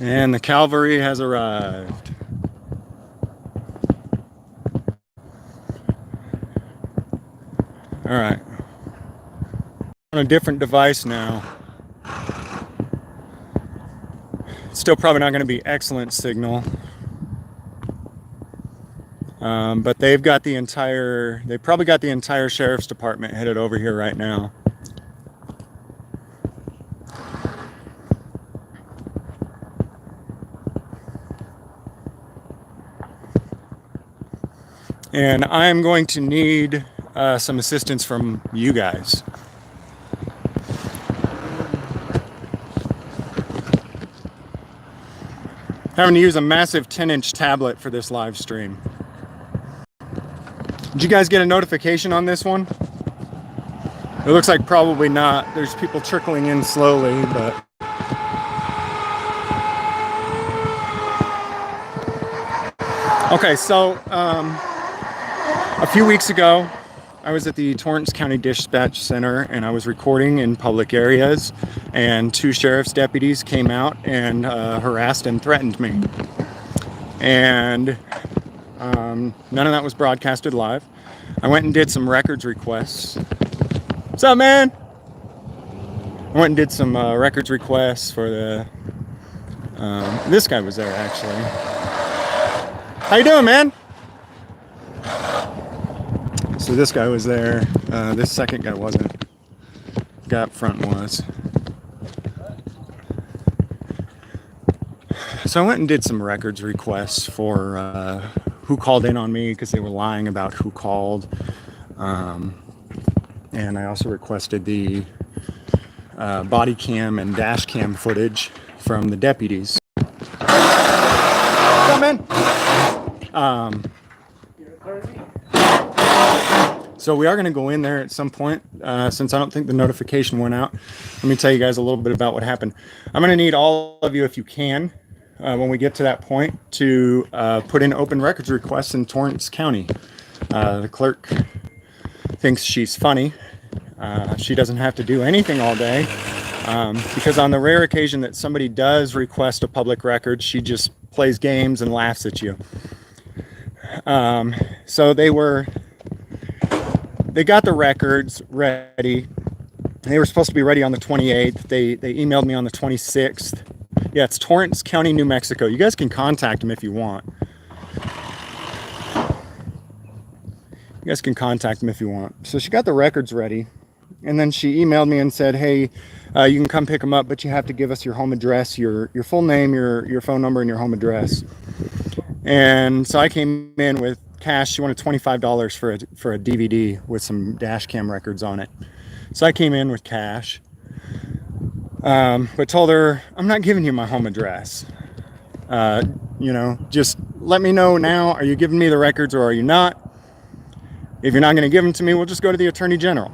And the cavalry has arrived. All right. On a different device now. Still probably not going to be excellent signal. But they probably got the entire sheriff's department headed over here right now. And I'm going to need some assistance from you guys. Having to use a massive 10-inch tablet for this live stream. Did you guys get a notification on this one? It looks like probably not. There's people trickling in slowly, but... Okay, so a few weeks ago, I was at the Torrance County Dispatch Center and I was recording in public areas, and 2 sheriff's deputies came out and harassed and threatened me. And none of that was broadcasted live. I went and did some records requests. What's up, man? I went and did some records requests for the... this guy was there, actually. How you doing, man? So this guy was there. This second guy wasn't. Guy up front was. So I went and did some records requests for who called in on me, because they were lying about who called. And I also requested the body cam and dash cam footage from the deputies. Come in. So we are going to go in there at some point, since I don't think the notification went out. Let me tell you guys a little bit about what happened. I'm going to need all of you, if you can, when we get to that point, to put in open records requests in Torrance County. The clerk thinks she's funny. She doesn't have to do anything all day, because on the rare occasion that somebody does request a public record, she just plays games and laughs at you. So they got the records ready. They were supposed to be ready on the 28th. They emailed me on the 26th. Yeah, it's Torrance County, New Mexico. You guys can contact them if you want. You guys can contact them if you want. So she got the records ready. And then she emailed me and said, hey, you can come pick them up, but you have to give us your home address, your full name, your phone number, and your home address. And so I came in with cash. She wanted $25 for a DVD with some dash cam records on it. So I came in with cash, but told her, I'm not giving you my home address. Just let me know now. Are you giving me the records or are you not? If you're not going to give them to me, we'll just go to the Attorney General.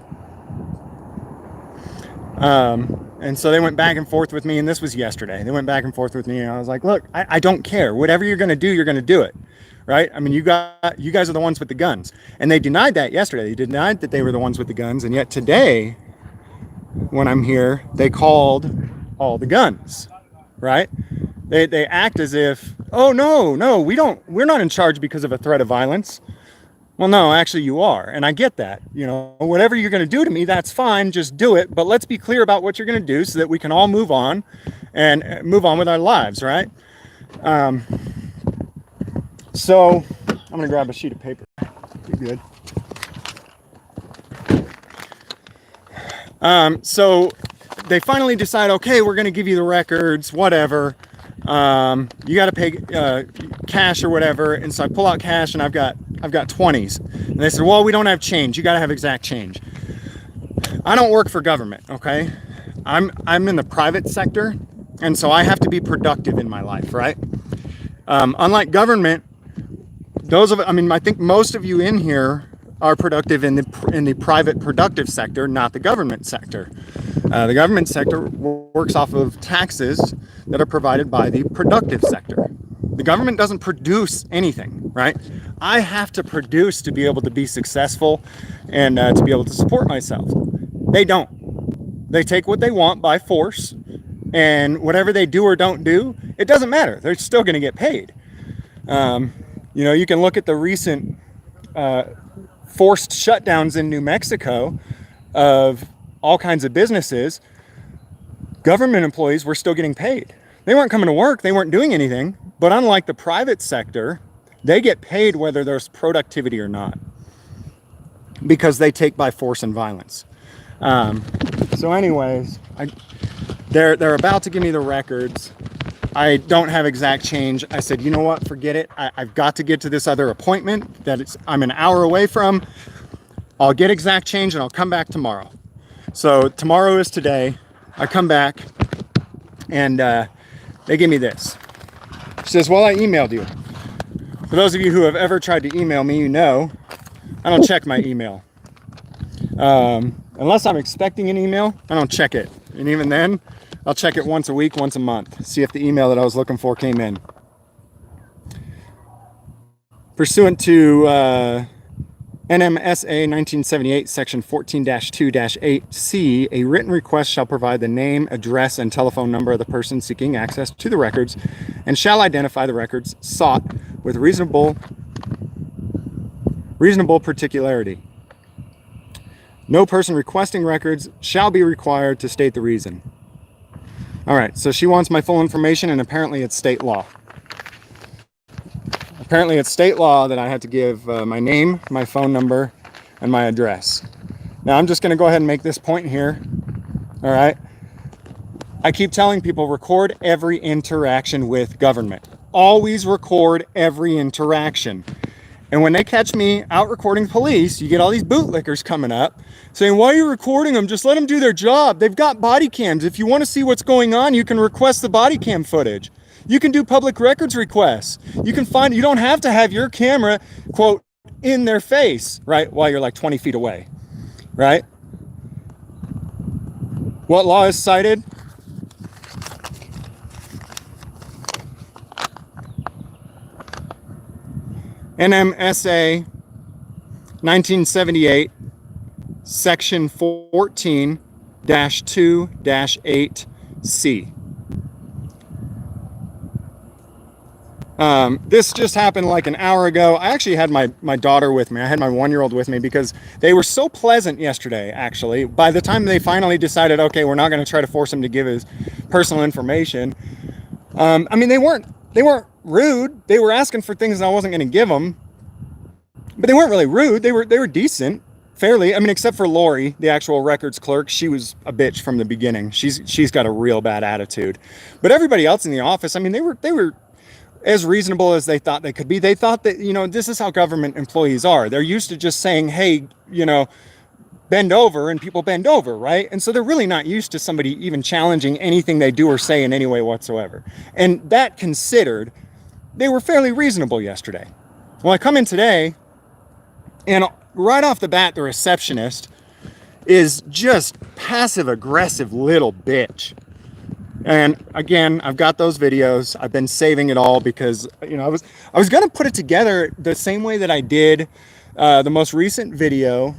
And so they went back and forth with me, and this was yesterday. They went back and forth with me, and I was like, look, I don't care. Whatever you're going to do, you're going to do it. Right? I mean, you guys are the ones with the guns. And they denied that yesterday. They denied that they were the ones with the guns. And yet today, when I'm here, they called all the guns. Right? They act as if, oh, no, we're not in charge because of a threat of violence. Well, no, actually you are. And I get that. Whatever you're going to do to me, that's fine. Just do it. But let's be clear about what you're going to do so that we can all move on and move on with our lives. Right? So I'm going to grab a sheet of paper. Be good. So they finally decide, okay, we're going to give you the records, whatever. You got to pay cash or whatever. And so I pull out cash, and I've got 20s. And they said, well, we don't have change. You got to have exact change. I don't work for government, okay? I'm in the private sector, and so I have to be productive in my life, right? Unlike government, I think most of you in here are productive in the private productive sector, not the government sector. The government sector works off of taxes that are provided by the productive sector. The government doesn't produce anything, right? I have to produce to be able to be successful and to be able to support myself. They don't. They take what they want by force, And whatever they do or don't do, it doesn't matter. They're still going to get paid. You know, you can look at the recent forced shutdowns in New Mexico of all kinds of businesses. Government employees were still getting paid. They weren't coming to work. They weren't doing anything. But unlike the private sector, they get paid whether there's productivity or not, because they take by force and violence. So anyways, they're about to give me the records. I don't have exact change. I said, you know what, forget it. I've got to get to this other appointment that I'm an hour away from. I'll get exact change and I'll come back tomorrow. So tomorrow is today. I come back and they give me this. She says, well, I emailed you. For those of you who have ever tried to email me, you know, I don't check my email. Unless I'm expecting an email, I don't check it. And even then, I'll check it once a week, once a month, see if the email that I was looking for came in. Pursuant to NMSA 1978, section 14-2-8C, a written request shall provide the name, address, and telephone number of the person seeking access to the records and shall identify the records sought with reasonable particularity. No person requesting records shall be required to state the reason. All right, so she wants my full information, and apparently it's state law. Apparently it's state law that I had to give my name, my phone number, and my address. Now I'm just gonna go ahead and make this point here, all right? I keep telling people, record every interaction with government. Always record every interaction. And when they catch me out recording police, you get all these bootlickers coming up saying, why are you recording them? Just let them do their job. They've got body cams. If you want to see what's going on, you can request the body cam footage. You can do public records requests. You don't have to have your camera, quote, in their face, right? While you're like 20 feet away, right? What law is cited? NMSA 1978, section 14-2-8C. This just happened like an hour ago. I actually had my daughter with me. I had my 1-year-old with me because they were so pleasant yesterday, actually. By the time they finally decided, okay, we're not going to try to force him to give his personal information. I mean, they weren't rude. They were asking for things that I wasn't going to give them, but they weren't really rude. They were decent, fairly. I mean, except for Lori, the actual records clerk. She was a bitch from the beginning. She's got a real bad attitude. But everybody else in the office, I mean, they were as reasonable as they thought they could be. They thought that, you know, this is how government employees are. They're used to just saying, hey, you know, bend over, and people bend over, right? And so they're really not used to somebody even challenging anything they do or say in any way whatsoever. And that considered, they were fairly reasonable yesterday. Well, I come in today, and right off the bat, the receptionist is just passive-aggressive little bitch. And again, I've got those videos. I've been saving it all because, you know, I was going to put it together the same way that I did the most recent video,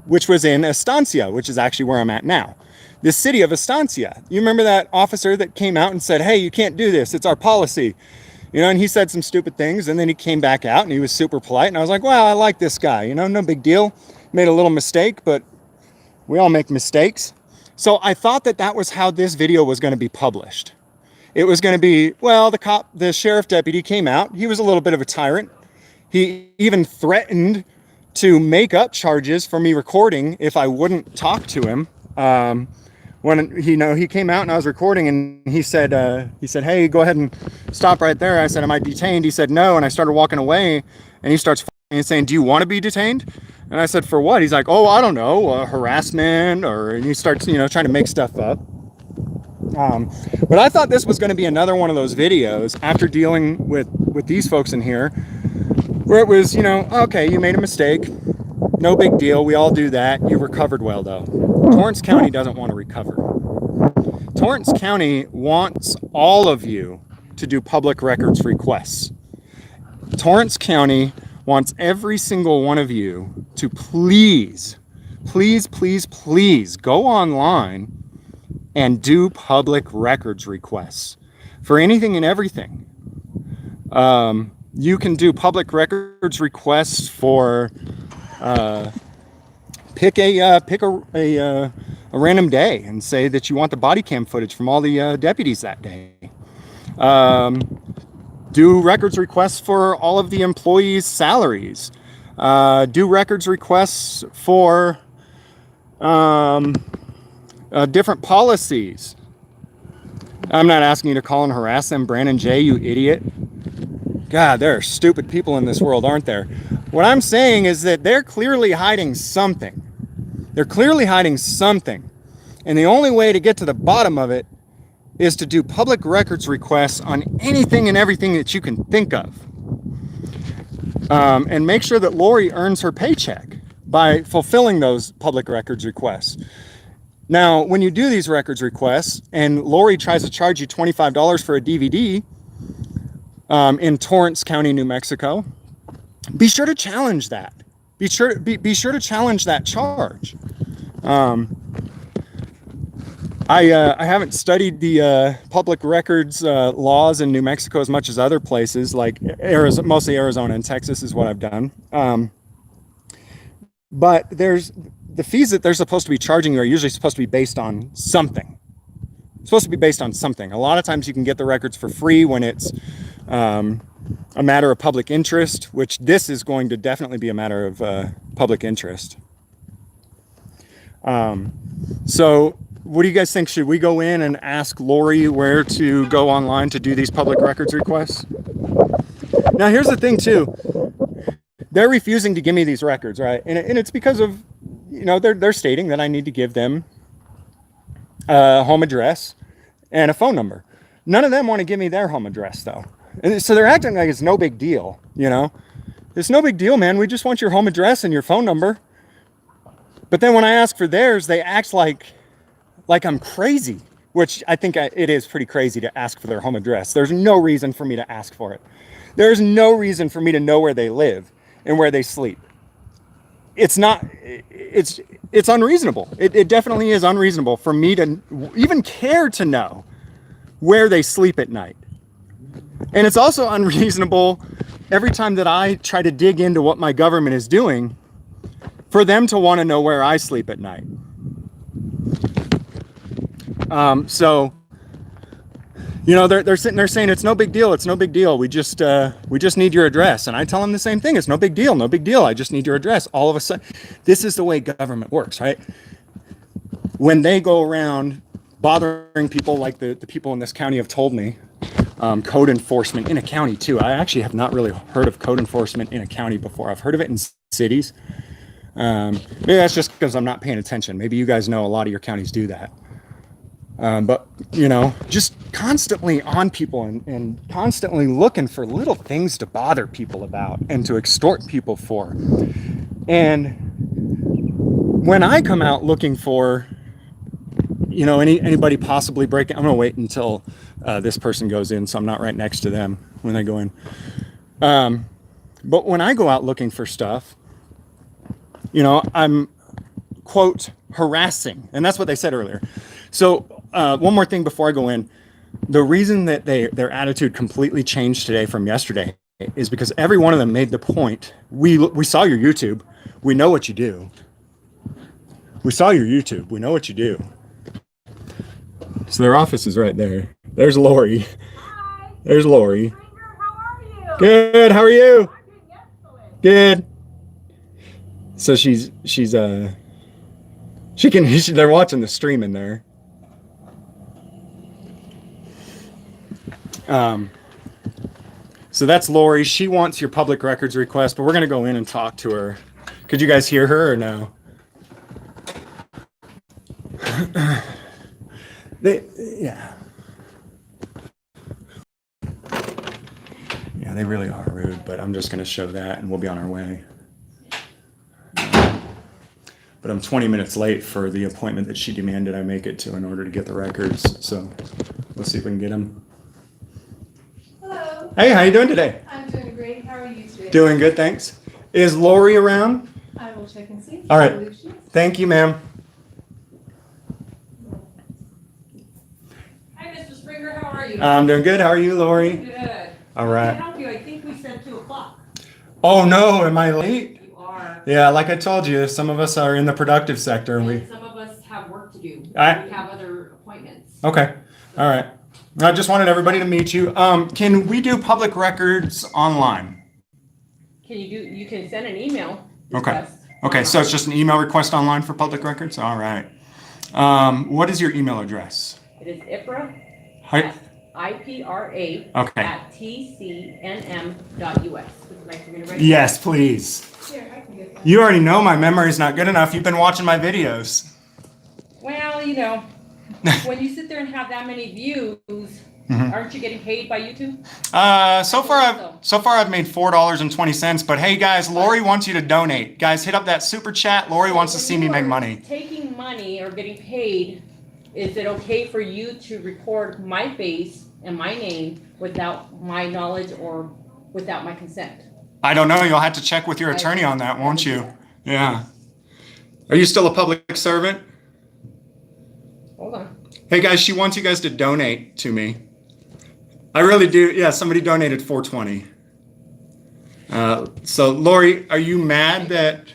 which was in Estancia, which is actually where I'm at now. The city of Estancia. You remember that officer that came out and said, hey, you can't do this. It's our policy. You know, and he said some stupid things, and then he came back out and he was super polite. And I was like, well, I like this guy. You know, no big deal. Made a little mistake, but we all make mistakes. So I thought that was how this video was going to be published. It was going to be, well, the sheriff deputy came out. He was a little bit of a tyrant. He even threatened to make up charges for me recording if I wouldn't talk to him. When he came out and I was recording, and he said, hey, go ahead and stop right there. I said, am I detained? He said, no. And I started walking away, and he starts and saying, do you want to be detained? And I said, for what? He's like, oh, I don't know, harassment, and he starts, you know, trying to make stuff up. But I thought this was going to be another one of those videos after dealing with these folks in here, where it was, you know, okay, you made a mistake, no big deal, we all do that, you recovered well though. Torrance County doesn't want to recover. Torrance County wants all of you to do public records requests. Torrance County wants every single one of you to please go online and do public records requests for anything and everything. You can do public records requests for pick a random day and say that you want the body cam footage from all the deputies that day. Do records requests for all of the employees' salaries. Do records requests for different policies. I'm not asking you to call and harass them, Brandon J., you idiot. God, there are stupid people in this world, aren't there? What I'm saying is that they're clearly hiding something. They're clearly hiding something. And the only way to get to the bottom of it is to do public records requests on anything and everything that you can think of. And make sure that Lori earns her paycheck by fulfilling those public records requests. Now, when you do these records requests and Lori tries to charge you $25 for a DVD in Torrance County, New Mexico, be sure to challenge that. Be sure to challenge that charge. I haven't studied the public records laws in New Mexico as much as other places, like Arizona, mostly Arizona and Texas is what I've done. But there's the fees that they're supposed to be charging you are usually supposed to be based on something. It's supposed to be based on something. A lot of times you can get the records for free when it's a matter of public interest, which this is going to definitely be a matter of public interest. So what do you guys think? Should we go in and ask Lori where to go online to do these public records requests? Now, here's the thing too. They're refusing to give me these records, right? And it's because of, you know, they're stating that I need to give them a home address and a phone number. None of them want to give me their home address though. And so they're acting like it's no big deal, you know? It's no big deal, man. We just want your home address and your phone number. But then when I ask for theirs, they act like I'm crazy, which I think it is pretty crazy to ask for their home address. There's no reason for me to ask for it. There's no reason for me to know where they live and where they sleep. It's unreasonable. It definitely is unreasonable for me to even care to know where they sleep at night. And it's also unreasonable every time that I try to dig into what my government is doing for them to want to know where I sleep at night. So, you know, they're sitting there saying it's no big deal. It's no big deal. We just need your address. And I tell them the same thing. It's no big deal. No big deal. I just need your address. All of a sudden, this is the way government works, right? When they go around bothering people like the people in this county have told me, code enforcement in a county too. I actually have not really heard of code enforcement in a county before. I've heard of it in cities. Maybe that's just because I'm not paying attention. Maybe you guys know a lot of your counties do that. But, you know, just constantly on people and constantly looking for little things to bother people about and to extort people for. And when I come out looking for, you know, anybody possibly breaking, I'm going to wait until this person goes in so I'm not right next to them when they go in. But when I go out looking for stuff, you know, I'm, quote, harassing. And that's what they said earlier. So one more thing before I go in. The reason that their attitude completely changed today from yesterday is because every one of them made the point. We saw your YouTube. We know what you do. We saw your YouTube. We know what you do. So their office is right there. There's Lori. Hi. There's Lori. How are you? Good. How are you? I'm doing excellent. Good. So they're watching the stream in there. So that's Lori. She wants your public records request, but we're going to go in and talk to her. Could you guys hear her or no? Yeah, they really are rude, but I'm just going to show that and we'll be on our way. But I'm 20 minutes late for the appointment that she demanded I make it to in order to get the records. So let's see if we can get them. Hello. Hey, how you doing today? I'm doing great. How are you today? Doing good, thanks. Is Lori around? I will check and see. All right. Thank you, ma'am. I'm doing good. How are you, Lori? Good. All right. Can I help you? I think we said 2 o'clock. Oh no, am I late? You are. Yeah, like I told you, some of us are in the productive sector, and And some of us have work to do. We I- have other appointments. Okay. All right. I just wanted everybody to meet you. Can we do public records online? You can send an email Okay. request. Okay, so it's just an email request online for public records? All right. What is your email address? It is IPRA. Hi. IPRA. Okay. At tcnm.us. Would you like for me to write? Yes, please. Here, I can get that. You already know my memory's not good enough. You've been watching my videos. Well, when you sit there and have that many views, aren't you getting paid by YouTube? So far I've made $4.20, but hey guys, Lori wants you to donate. Guys, hit up that super chat. Lori wants to see me make money. Taking money or getting paid, is it okay for you to record my face and my name without my knowledge or without my consent? I don't know. You'll have to check with your attorney on that, won't you? Yeah. Are you still a public servant? Hold on. Hey guys, she wants you guys to donate to me. I really do. Yeah, somebody donated $4.20. So Lori, are you mad that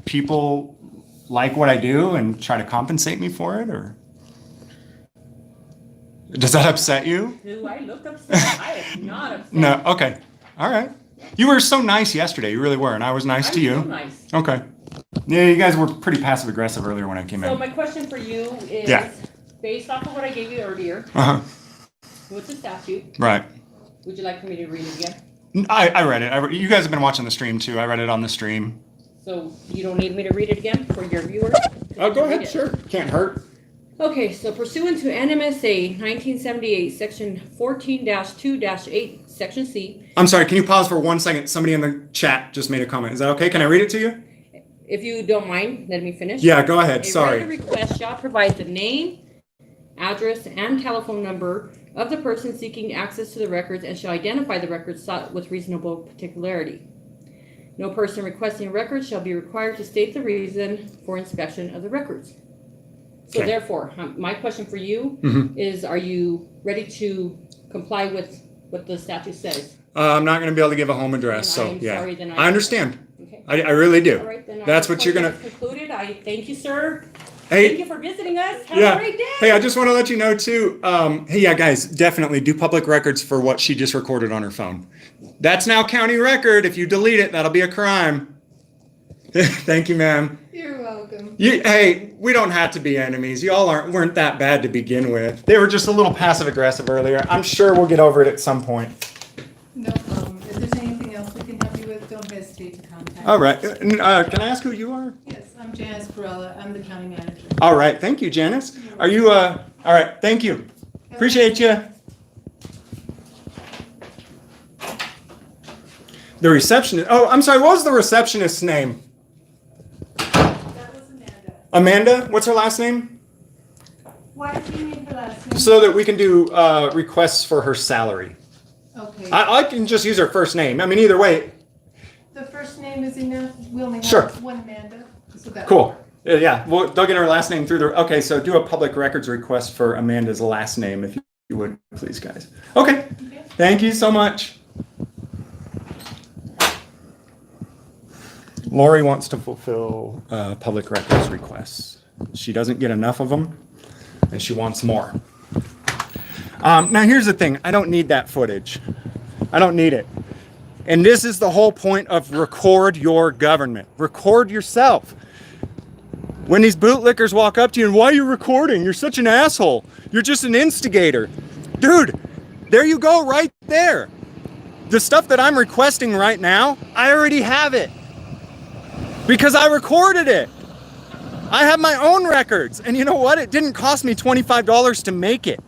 people like what I do and try to compensate me for it, or does that upset you? Do I look upset? I am not upset. No. Okay. All right. You were so nice yesterday. You really were, and I was nice to you. I'm so nice. Okay. Yeah, you guys were pretty passive aggressive earlier when I came So in. my question for you is, Yeah. based off of what I gave you earlier, Uh huh. what's the statute? Right. Would you like for me to read it again? I read it. You guys have been watching the stream too. I read it on the stream. So you don't need me to read it again for your viewers? Oh, go Read ahead. it. Sure. Can't hurt. Okay, so pursuant to NMSA 1978, Section 14-2-8, Section C, I'm sorry. Can you pause for 1 second? Somebody in the chat just made a comment. Is that okay? Can I read it to you? if you don't mind, let me finish. Yeah. Go ahead. A Sorry. written request shall provide the name, address, and telephone number of the person seeking access to the records and shall identify the records sought with reasonable particularity. No person requesting records shall be required to state the reason for inspection of the records. So Okay. therefore, my question for you is, are you ready to comply with what the statute says? I'm not going to be able to give a home address. Then So I'm yeah. sorry, then I understand. Okay. I really do. All right, then. That's what you're gonna. Concluded. I thank you, sir. Hey. Thank you for visiting us. Have Yeah. a great day. Hey, I just want to let you know too. Hey, yeah, guys, definitely do public records for what she just recorded on her phone. That's now county record. If you delete it, that'll be a crime. Thank you, ma'am. You're welcome. Hey, we don't have to be enemies. Y'all weren't that bad to begin with. They were just a little passive aggressive earlier. I'm sure we'll get over it at some point. No problem. If there's anything else we can help you with, don't hesitate to contact. All right. Can I ask who you are? Yes, I'm Janice Perella. I'm the county manager. All right. Thank you, Janice. Are you? All right. Thank you. Appreciate you. The receptionist. Oh, I'm sorry. What was the receptionist's name? That was Amanda. Amanda. What's her last name? Why do you need her last name? So that we can do requests for her salary. Okay. I can just use her first name. I mean, either way. The first name is enough. We only have Sure. one Amanda. So that. Cool. Yeah. Well, they'll get her last name through the. Okay. So do a public records request for Amanda's last name, if you would, please, guys. Okay. Okay. Thank you so much. Lori wants to fulfill public records requests. She doesn't get enough of them, and she wants more. Now, here's the thing. I don't need that footage. I don't need it. And this is the whole point of record your government. Record yourself. When these bootlickers walk up to you and, why are you recording? You're such an asshole. You're just an instigator. Dude, there you go right there. The stuff that I'm requesting right now, I already have it. Because I recorded it. I have my own records. And you know what? It didn't cost me $25 to make it.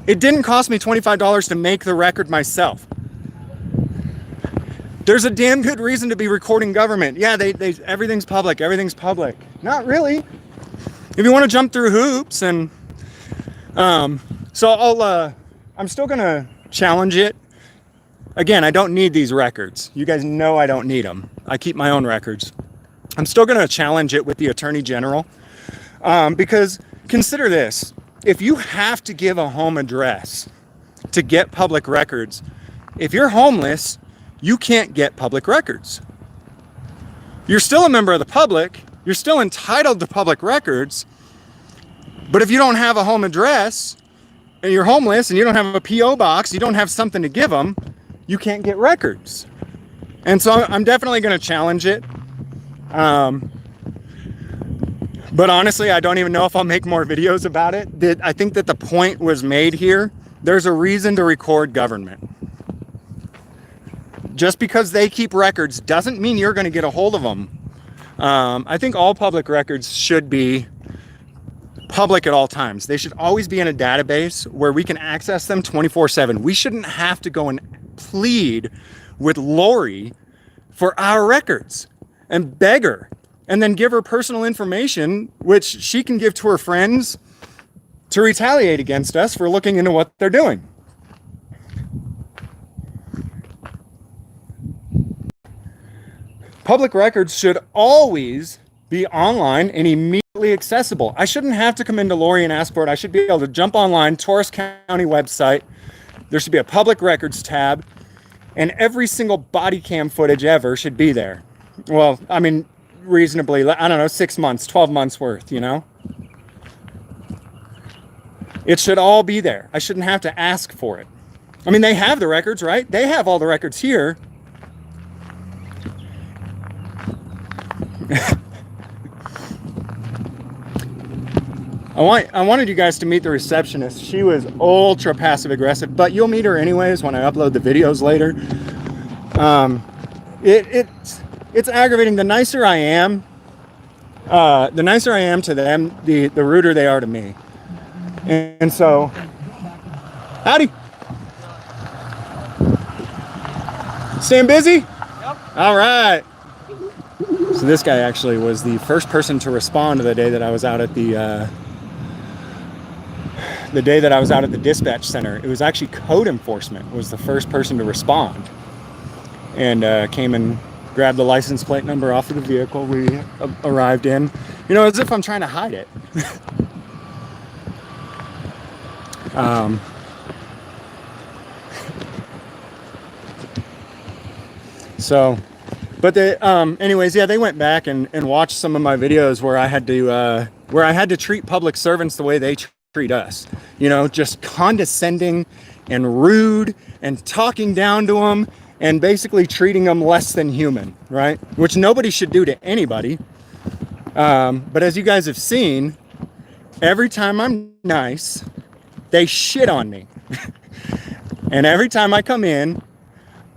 It didn't cost me $25 to make the record myself. There's a damn good reason to be recording government. Yeah, everything's public. Everything's public. Not really. If you want to jump through hoops and so I'm still gonna challenge it. Again, I don't need these records. You guys know I don't need them. I keep my own records. I'm still gonna challenge it with the Attorney General because consider this. if you have to give a home address to get public records, if you're homeless, you can't get public records. You're still a member of the public. You're still entitled to public records. But if you don't have a home address and you're homeless and you don't have a P.O. box, you don't have something to give them, you can't get records. And so I'm definitely going to challenge it. But honestly, I don't even know if I'll make more videos about it. I think that the point was made here. There's a reason to record government. Just because they keep records doesn't mean you're going to get a hold of them. I think all public records should be public at all times. They should always be in a database where we can access them 24/7. We shouldn't have to go and plead with Lori for our records and beg her and then give her personal information, which she can give to her friends to retaliate against us for looking into what they're doing. Public records should always be online and immediately accessible. I shouldn't have to come into Lori and ask for it. I should be able to jump online, Torrance County website. There should be a public records tab, and every single body cam footage ever should be there. Well, I mean, reasonably, I don't know, 6 months, 12 months worth, you know? It should all be there. I shouldn't have to ask for it. I mean, they have the records, right? They have all the records here. I wanted you guys to meet the receptionist. She was ultra passive aggressive, but you'll meet her anyways when I upload the videos later. It's aggravating. The nicer I am to them, the ruder they are to me. And so, howdy. Staying busy? Yep. All right. So this guy actually was the first person to respond to the day that I was out at the dispatch center. It was actually code enforcement was the first person to respond, and came and grabbed the license plate number off of the vehicle we arrived in. You know, as if I'm trying to hide it. Anyways, yeah, they went back and watched some of my videos where I had to treat public servants the way they treat us. You know, just condescending and rude and talking down to them and basically treating them less than human, right? Which nobody should do to anybody. But as you guys have seen, every time I'm nice, they shit on me. And every time I come in,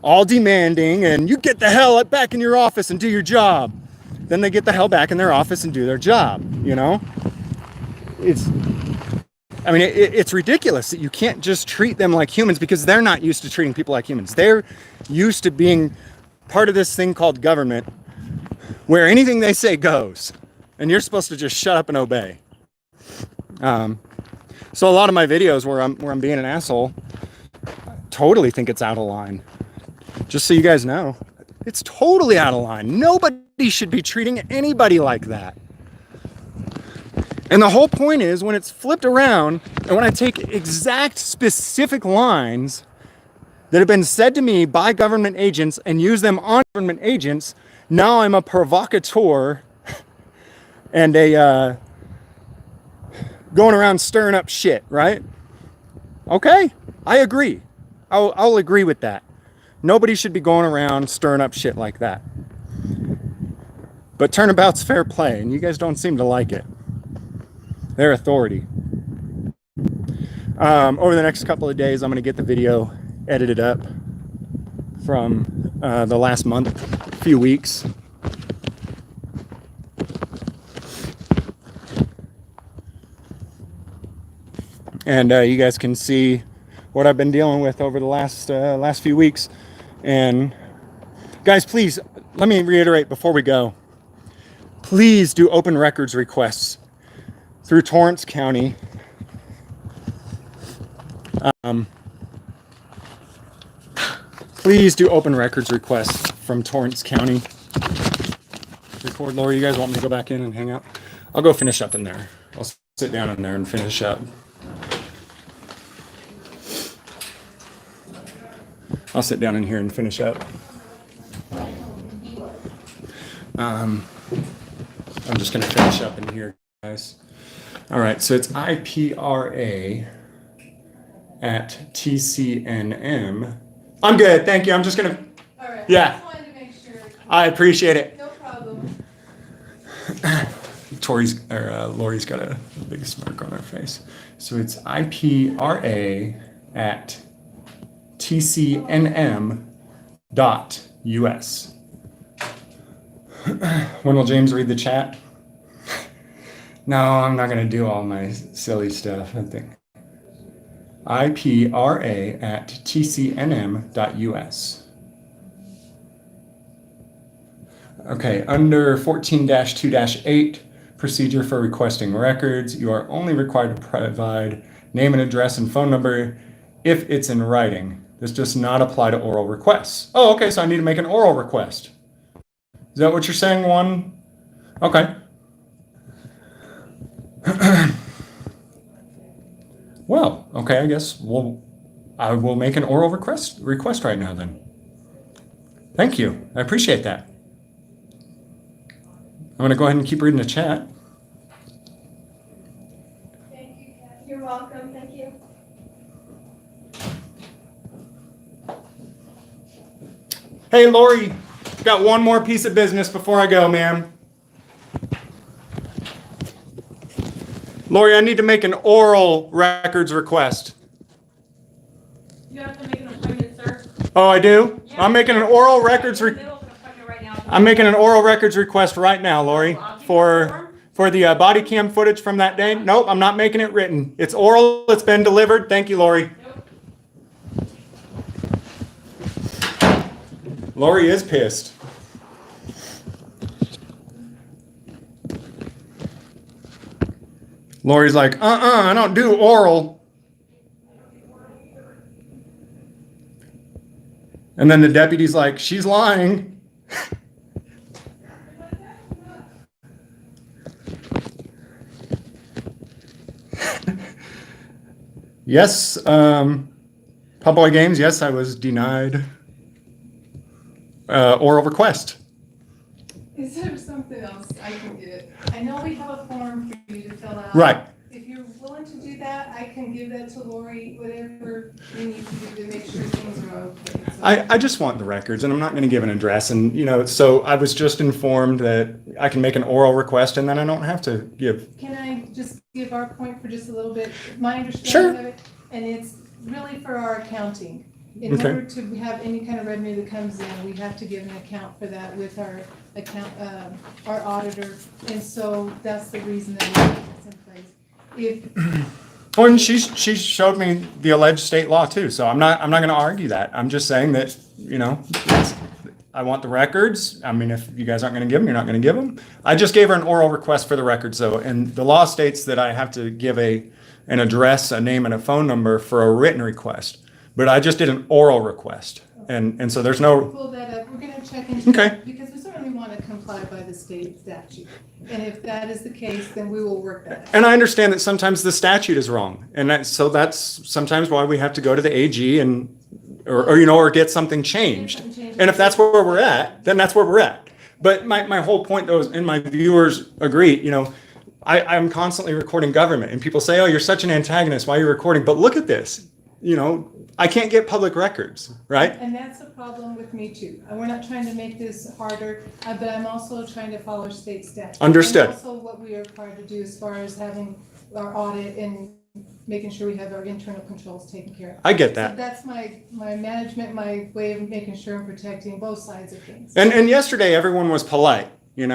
all demanding, and you get the hell back in your office and do your job. Then they get the hell back in their office and do their job, you know? It's ridiculous that you can't just treat them like humans, because they're not used to treating people like humans. They're used to being part of this thing called government, where anything they say goes, and you're supposed to just shut up and obey. So a lot of my videos where I'm being an asshole, I totally think it's out of line. Just so you guys know, it's totally out of line. Nobody should be treating anybody like that. And the whole point is, when it's flipped around, and when I take exact specific lines that have been said to me by government agents and use them on government agents, now I'm a provocateur and a going around stirring up shit, right? Okay, I agree. I'll agree with that. Nobody should be going around stirring up shit like that. But turnabout's fair play, and you guys don't seem to like it. Their authority. Over the next couple of days, I'm going to get the video edited up from the last month, few weeks. And you guys can see what I've been dealing with over the last few weeks. And guys, please, let me reiterate before we go. Please do open records requests through Torrance County. Please do open records requests from Torrance County. Record, Lori, you guys want me to go back in and hang out? I'll go finish up in there. I'll sit down in there and finish up. I'll sit down in here and finish up. I'm just going to finish up in here, guys. All right, so it's IPRA at TCNM. I'm good, thank you. I'm just going to, All right. Yeah. I just wanted to make sure. I appreciate it. No problem. Lori's got a big smirk on her face. So it's IPRA at TCNM.US. When will James read the chat? No, I'm not going to do all my silly stuff, I think. IPRA at TCNM.US. Okay, under 14-2-8, procedure for requesting records, you are only required to provide name and address and phone number if it's in writing. This does not apply to oral requests. Oh, okay, so I need to make an oral request. Is that what you're saying, one? Okay. Well, okay, I guess I will make an oral request right now then. Thank you. I appreciate that. I'm going to go ahead and keep reading the chat. Thank you, Kat. You're welcome. Thank you. Hey, Lori, got one more piece of business before I go, ma'am. Lori, I need to make an oral records request. You have to make an appointment, sir. Oh, I do? Yeah. I'm making an oral records Middle of an appointment right now. I'm making an oral records request right now, Lori, for the body cam footage from that day. Nope, I'm not making it written. It's oral. It's been delivered. Thank you, Lori. Nope. Lori is pissed. Lori's like, I don't do oral. And then the deputy's like, she's lying. Yes, Pubboy Games, yes, I was denied oral request. Is there something else I can get? I know we have a form for you to fill out. Right. If you're willing to do that, I can give that to Lori, whatever we need to do to make sure things are okay. So- I just want the records, and I'm not going to give an address. And, so I was just informed that I can make an oral request, and then I don't have to give. Can I just give our point for just a little bit? My understanding Sure. of it, and it's really for our accounting. In Okay. order to have any kind of revenue that comes in, we have to give an account for that with our account, our auditor. And so that's the reason that we have this in place. If, Oh, and she showed me the alleged state law too. So I'm not going to argue that. I'm just saying that I want the records. I mean, if you guys aren't going to give them, you're not going to give them. I just gave her an oral request for the records though, and the law states that I have to give an address, a name, and a phone number for a written request. But I just did an oral request, and so there's no. pull that up, we're gonna check into Okay. that, because we certainly want to comply by the state statute. And if that is the case, then we will work that out. And I understand that sometimes the statute is wrong, and that's sometimes why we have to go to the AG or get something changed. And if that's where we're at, then that's where we're at. But my whole point though is, and my viewers agree, I'm constantly recording government, and people say, "Oh, you're such an antagonist. Why are you recording?" But look at this. I can't get public records, right? And that's a problem with me too. We're not trying to make this harder, but I'm also trying to follow state statute. Understood. And also what we are required to do as far as having our audit and making sure we have our internal controls taken care of. I get So that. that's my management, my way of making sure I'm protecting both sides of things. And yesterday everyone was polite, And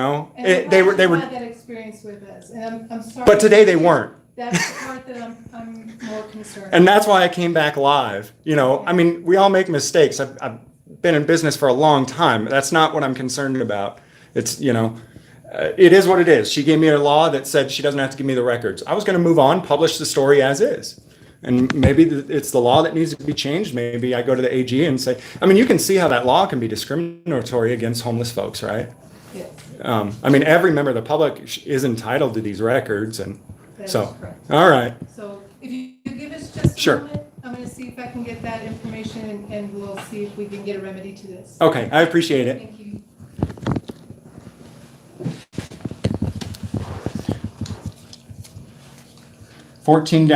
they were. had that experience with us, and I'm sorry. But today they weren't. That's the part that I'm more concerned. And that's why I came back live. I mean, we all make mistakes. I've been in business for a long time. That's not what I'm concerned about. It's, it is what it is. She gave me a law that said she doesn't have to give me the records. I was going to move on, publish the story as is. And maybe it's the law that needs to be changed. Maybe I go to the AG and say, I mean, you can see how that law can be discriminatory against homeless folks, right? Yes, I mean, every member of the public is entitled to these records. And that is so, correct. all right. So if you give us just a Sure. moment, I'm gonna see if I can get that information and we'll see if we can get a remedy to this. Okay, I appreciate it. Thank you.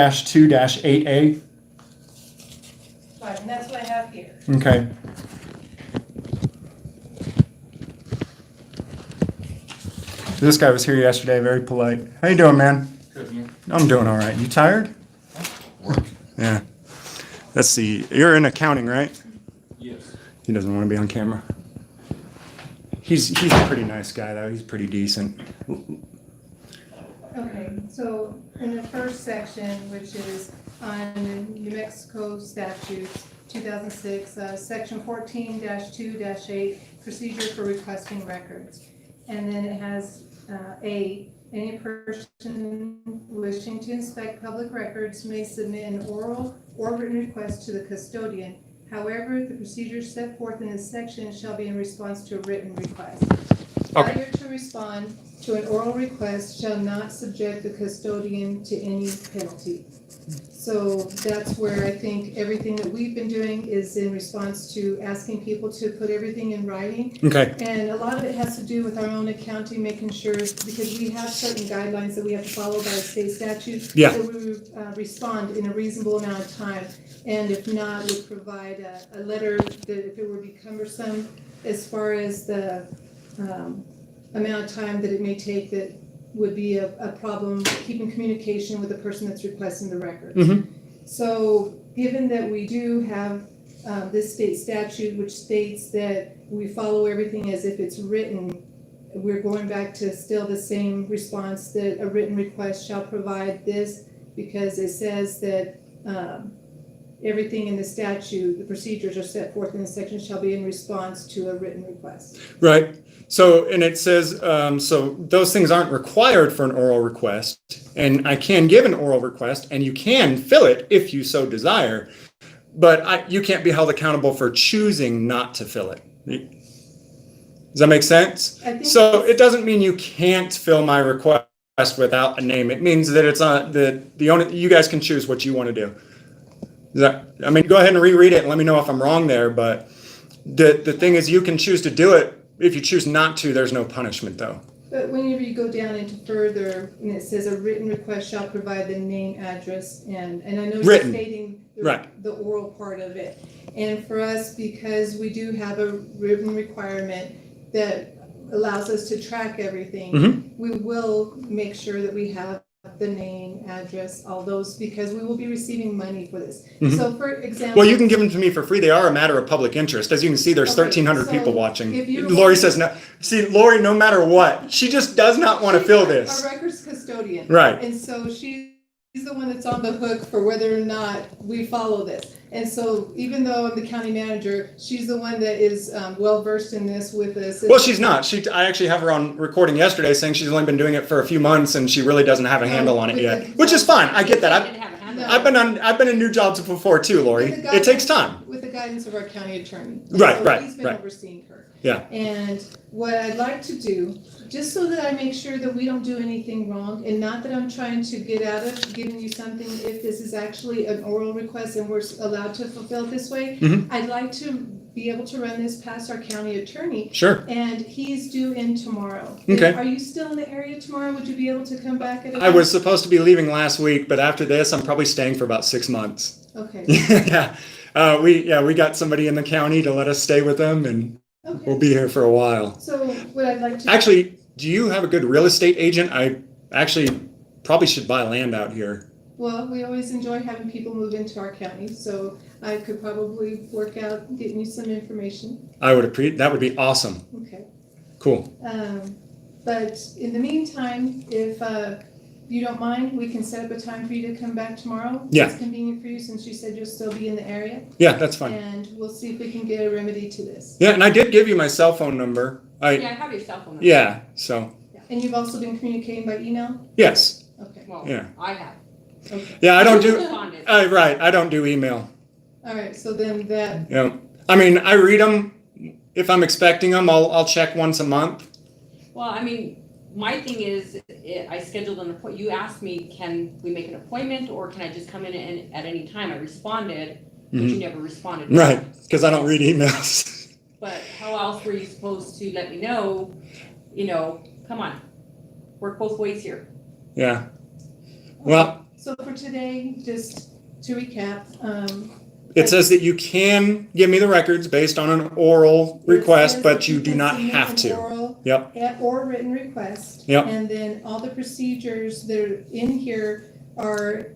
14-2-8A. Right, and that's what I have here. Okay. This guy was here yesterday, very polite. How you doing, man? Good, you? I'm doing all right. You tired? Work. Yeah. Let's see. You're in accounting, right? Yes. He doesn't want to be on camera. He's a pretty nice guy, though. He's pretty decent. Okay, so in the first section, which is on New Mexico statutes, 2006, section 14-2-8, procedure for requesting records. And then it has any person wishing to inspect public records may submit an oral or written request to the custodian. However, the procedures set forth in this section shall be in response to a written request. Okay. Failure to respond to an oral request shall not subject the custodian to any penalty. So that's where I think everything that we've been doing is in response to asking people to put everything in writing. Okay. And a lot of it has to do with our own accounting, making sure, because we have certain guidelines that we have to follow by state statute. Yeah. So we respond in a reasonable amount of time. And if not, we provide a letter that if it would be cumbersome as far as the amount of time that it may take, that would be a problem keeping communication with the person that's requesting the record. Mm-hmm. So given that we do have this state statute which states that we follow everything as if it's written, we're going back to still the same response that a written request shall provide this, because it says that everything in the statute, the procedures are set forth in the section shall be in response to a written request. Right. So, and it says, so those things aren't required for an oral request, and I can give an oral request, and you can fill it if you so desire, but you can't be held accountable for choosing not to fill it. Does that make sense? I think So it doesn't mean you can't fill my request without a name. It means that it's on the only, you guys can choose what you want to do. I mean, go ahead and reread it and let me know if I'm wrong there, but the thing is you can choose to do it. If you choose not to, there's no punishment though. But whenever you go down into further, and it says a written request shall provide the name, address, and I know you're Written. stating Right. the oral part of it. And for us, because we do have a written requirement that allows us to track everything, Mhm. we will make sure that we have the name, address, all those, because we will be receiving money for this. Mhm. So for example. Well, you can give them to me for free. They are a matter of public interest. As you can see, there's Okay, 1,300 so people watching. if you- Lori says no. See, Lori, no matter what, she just does not want to fill She's this. a records custodian. Right. And so she's the one that's on the hook for whether or not we follow this. And so even though I'm the county manager, she's the one that is well versed in this with us. Well, she's not. I actually have her on recording yesterday saying she's only been doing it for a few months and she really doesn't have a handle on it yet, which is fine. I get that. I've been in new jobs before too, Lori. With the It takes guidance- time. With the guidance of our county attorney. Right, So right, he's been right. overseeing her. Yeah. And what I'd like to do, just so that I make sure that we don't do anything wrong, and not that I'm trying to get out of giving you something if this is actually an oral request and we're allowed to fulfill it this way, Mhm. I'd like to be able to run this past our county attorney. Sure. And he's due in tomorrow. Okay. Are you still in the area tomorrow? Would you be able to come back at a I was supposed to be leaving last week, but after this, I'm probably staying for about 6 months. Okay. Yeah. We got somebody in the county to let us stay with them, and Okay. we'll be here for a while. So what I'd like to. Actually, do you have a good real estate agent? I actually probably should buy land out here. Well, we always enjoy having people move into our county, so I could probably work out getting you some information. That would be awesome. Okay. Cool. But in the meantime, if you don't mind, we can set up a time for you to come back tomorrow. Yeah. It's convenient for you since you said you'll still be in the area. Yeah, that's fine. And we'll see if we can get a remedy to this. Yeah, and I did give you my cell phone number. Yeah, I have your cell phone number. Yeah, so, And you've also been communicating by email? yes. Okay. Well, Yeah. I have. Okay. Yeah, I don't do, Responded. right, I don't do email. All right, so then that, Yeah. I mean, I read them. If I'm expecting them, I'll check once a month. Well, I mean, my thing is, I scheduled an appointment. You asked me, can we make an appointment or can I just come in at any time? I responded, but you never responded. Right, because I don't read emails. But how else were you supposed to let me know, come on, work both ways here. Yeah. Well, So for today, just to recap, it says that you can give me the records based on an oral request, but you do not have to. Yep. Or written request. Yep. And then all the procedures that are in here are,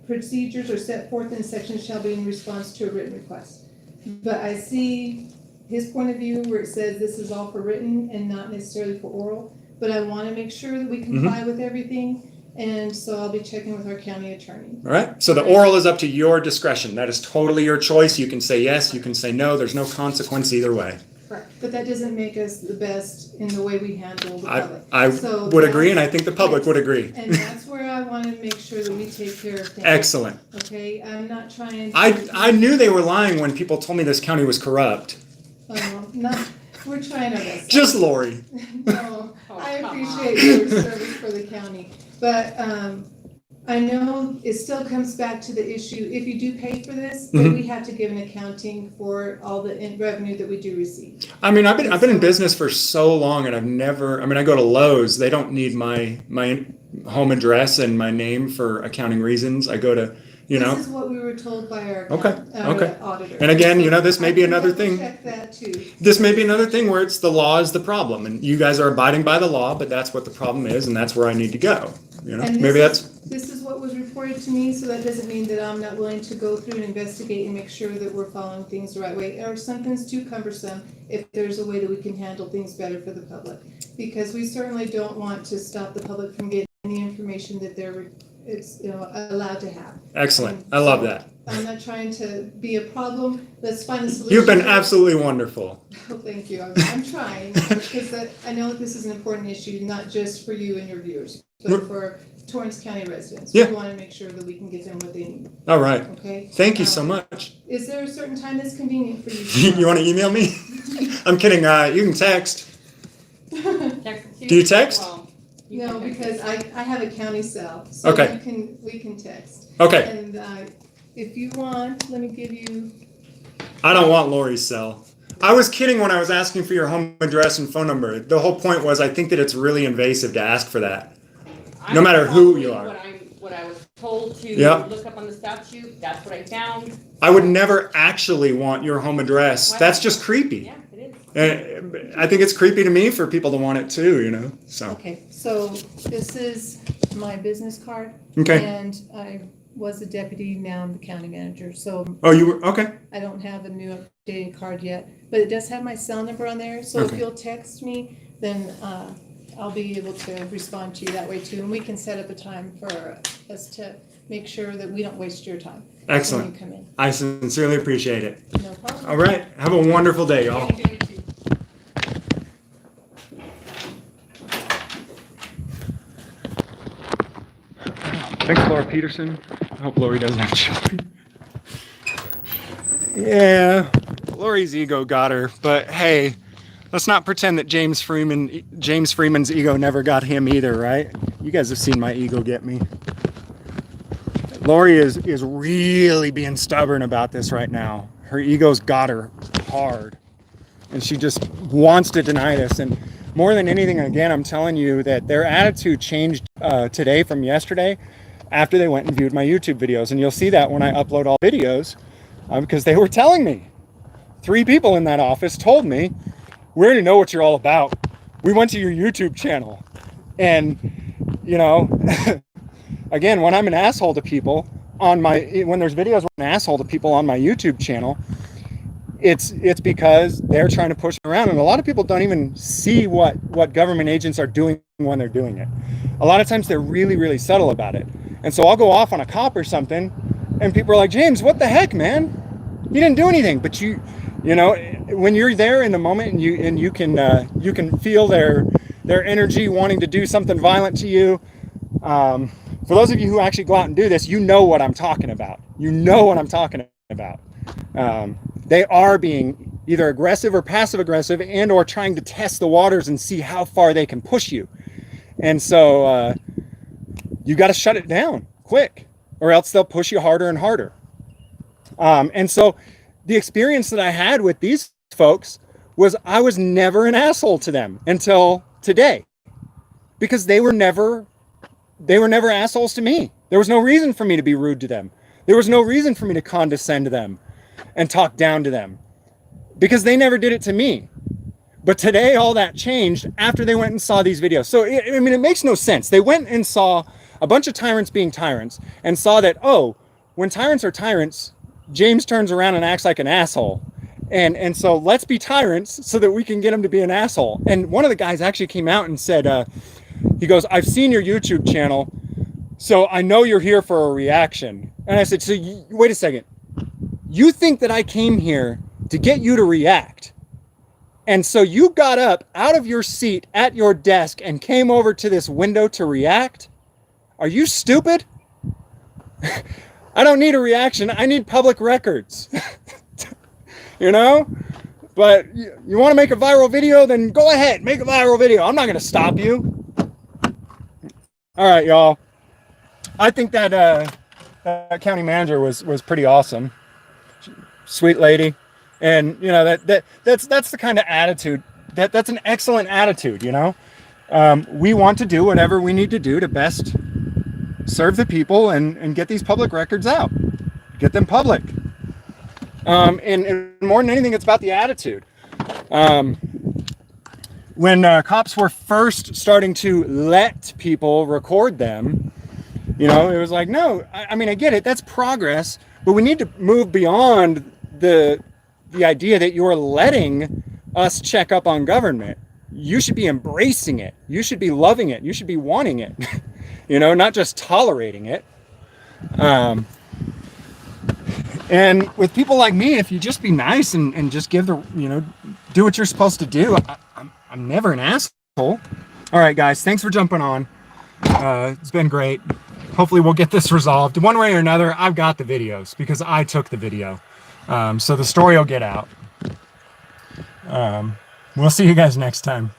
procedures are set forth in the section shall be in response to a written request. But I see his point of view where it says this is all for written and not necessarily for oral. But I want to make sure that we comply with everything. And so I'll be checking with our county attorney. All right. So the oral is up to your discretion. That is totally your choice. You can say yes, you can say no. There's no consequence either way. Correct. But that doesn't make us the best in the way we handle the public. I would agree, and I think the public would agree. And that's where I want to make sure that we take care of things. Excellent. Okay, I'm not trying to. I knew they were lying when people told me this county was corrupt. We're trying our best. Just Lori. No, I appreciate your service for the county. But I know it still comes back to the issue, if you do pay for this, then we have to give an accounting for all the revenue that we do receive. I mean, I've been in business for so long, and I've never. I mean, I go to Lowe's. They don't need my home address and my name for accounting reasons. I go to, This is what we were told by our auditor. And again, this may be another thing. Check that too. This may be another thing where it's the law is the problem, and you guys are abiding by the law, but that's what the problem is, and that's where I need to go. And Maybe this is what was reported to me, so that doesn't mean that I'm not willing to go through and investigate and make sure that we're following things the right way. Or if something's too cumbersome, if there's a way that we can handle things better for the public. Because we certainly don't want to stop the public from getting any information that they're allowed to have. Excellent. I love that. I'm not trying to be a problem. Let's find a solution. You've been absolutely wonderful. Oh, thank you. I'm trying because I know that this is an important issue, not just for you and your viewers, but for Torrance County residents. Yeah. We want to make sure that we can get them what they need. All right. Okay. Thank you so much. Is there a certain time that's convenient for you? You want to email me? I'm kidding. You can text. Text Do you text? Well, No, because I have a county cell, so Okay. we can text. Okay. And if you want, let me give you. I don't want Lori's cell. I was kidding when I was asking for your home address and phone number. The whole point was I think that it's really invasive to ask for that. No matter who you are. What I was told to Yeah. look up on the statute, that's what I found. I would never actually want your home address. Why? That's just creepy. Yeah, it is. And I think it's creepy to me for people to want it too, So, Okay, so this is my business card. Okay. And I was a deputy, now I'm the county manager, so oh, you were, okay. I don't have a new updated card yet, but it does have my cell number on there, so if Okay. you'll text me, then I'll be able to respond to you that way too, and we can set up a time for us to make sure that we don't waste your time. Excellent. When you come in. I sincerely appreciate it. No problem. All right. Have a wonderful day, y'all. You do it too. Thanks, Laura Peterson. I hope Lori doesn't have children. Yeah, Lori's ego got her, but hey, let's not pretend that James Freeman's ego never got him either, right? You guys have seen my ego get me. Lori is really being stubborn about this right now. Her ego's got her hard, and she just wants to deny this. And more than anything, again, I'm telling you that their attitude changed today from yesterday after they went and viewed my YouTube videos. And you'll see that when I upload all videos, because they were telling me. 3 people in that office told me, we already know what you're all about. We went to your YouTube channel. And, again, when I'm an asshole to people when there's videos where I'm an asshole to people on my YouTube channel, it's because they're trying to push me around. And a lot of people don't even see what government agents are doing when they're doing it. A lot of times they're really, really subtle about it. And so I'll go off on a cop or something, and people are like, James, what the heck, man? You didn't do anything. But when you're there in the moment and you can feel their energy wanting to do something violent to you. For those of you who actually go out and do this, you know what I'm talking about. You know what I'm talking about. They are being either aggressive or passive aggressive, and or trying to test the waters and see how far they can push you. And so you got to shut it down quick, or else they'll push you harder and harder. And so the experience that I had with these folks was I was never an asshole to them until today, because they were never assholes to me. There was no reason for me to be rude to them. There was no reason for me to condescend to them and talk down to them, because they never did it to me. But today, all that changed after they went and saw these videos. So, I mean, it makes no sense. They went and saw a bunch of tyrants being tyrants and saw that, oh, when tyrants are tyrants, James turns around and acts like an asshole. And so let's be tyrants so that we can get him to be an asshole. And one of the guys actually came out and said, he goes, I've seen your YouTube channel, so I know you're here for a reaction. And I said, so wait a second. You think that I came here to get you to react? And so you got up out of your seat at your desk and came over to this window to react? Are you stupid? I don't need a reaction. I need public records. You know? But you want to make a viral video? Then go ahead, make a viral video. I'm not going to stop you. All right, y'all. I think that county manager was pretty awesome. Sweet lady. And you know, that's the kind of attitude that's an excellent attitude, you know. We want to do whatever we need to do to best serve the people and get these public records out, get them public. And more than anything, it's about the attitude. When cops were first starting to let people record them, you know, it was like, no, I mean, I get it, that's progress, but we need to move beyond the idea that you're letting us check up on government. You should be embracing it. You should be loving it. You should be wanting it, you know, not just tolerating it. And with people like me, if you just be nice and just give the, you know, do what you're supposed to do, I'm never an asshole. All right, guys, thanks for jumping on. It's been great. Hopefully we'll get this resolved. One way or another, I've got the videos because I took the video. So the story will get out. We'll see you guys next time.